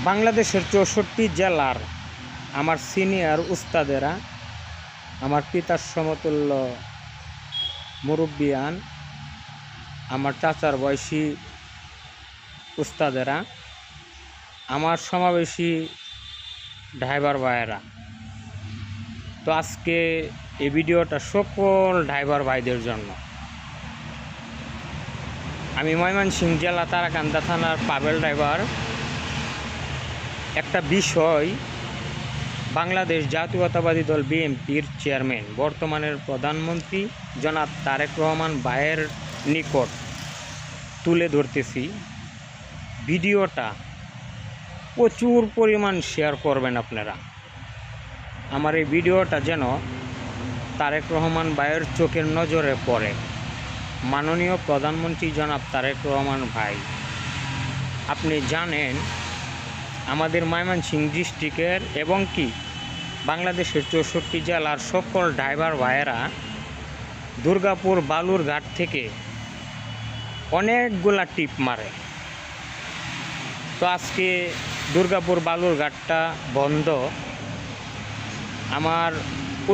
বাংলাদেশের ৬৪ জেলার আমার সিনিয়র উস্তাদেরা, আমার পিতার সমতুল্য মুরব্বিয়ান, আমার চাচার বয়সী উস্তাদেরা, আমার সমাবেশী ড্রাইভার ভাইয়েরা, তো আজকে এই ভিডিওটা সকল ড্রাইভার ভাইদের জন্য। আমি ময়মনসিংহ জেলা তারাকান্দা থানার পাবেল ড্রাইভার। একটা বিষয় বাংলাদেশ জাতীয়তাবাদী দল বিএনপির চেয়ারম্যান, বর্তমানের প্রধানমন্ত্রী জনাব তারেক রহমান ভাইয়ের নিকট তুলে ধরতেছি। ভিডিওটা প্রচুর পরিমাণ শেয়ার করবেন আপনারা। আমার এই ভিডিওটা যেন তারেক রহমান ভাইয়ের চোখের নজরে পড়ে। মাননীয় প্রধানমন্ত্রী জনাব তারেক রহমান ভাই, আপনি জানেন আমাদের ময়মনসিংহ ডিস্ট্রিক্টের এবং কি বাংলাদেশের ৬৪ জেলার সকল ড্রাইভার ভাইয়েরা দুর্গাপুর বালুরঘাট থেকে অনেকগুলা টিপ মারে। তো আজকে দুর্গাপুর বালুরঘাটটা বন্ধ। আমার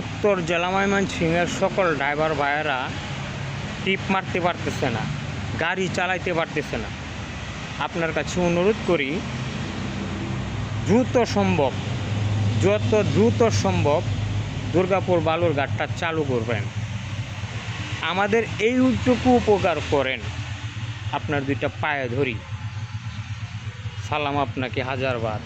উত্তর জেলা ময়মনসিংহের সকল ড্রাইভার ভাইয়েরা টিপ মারতে পারতেছে না, গাড়ি চালাইতে পারতেছে না। আপনার কাছে অনুরোধ করি, যত দ্রুত সম্ভব দুর্গাপুর বালুরঘাটটা চালু করবেন। আমাদের এইটুকু উপকার করেন, আপনার দুইটা পায়ে ধরি। সালাম আপনাকে হাজারবার।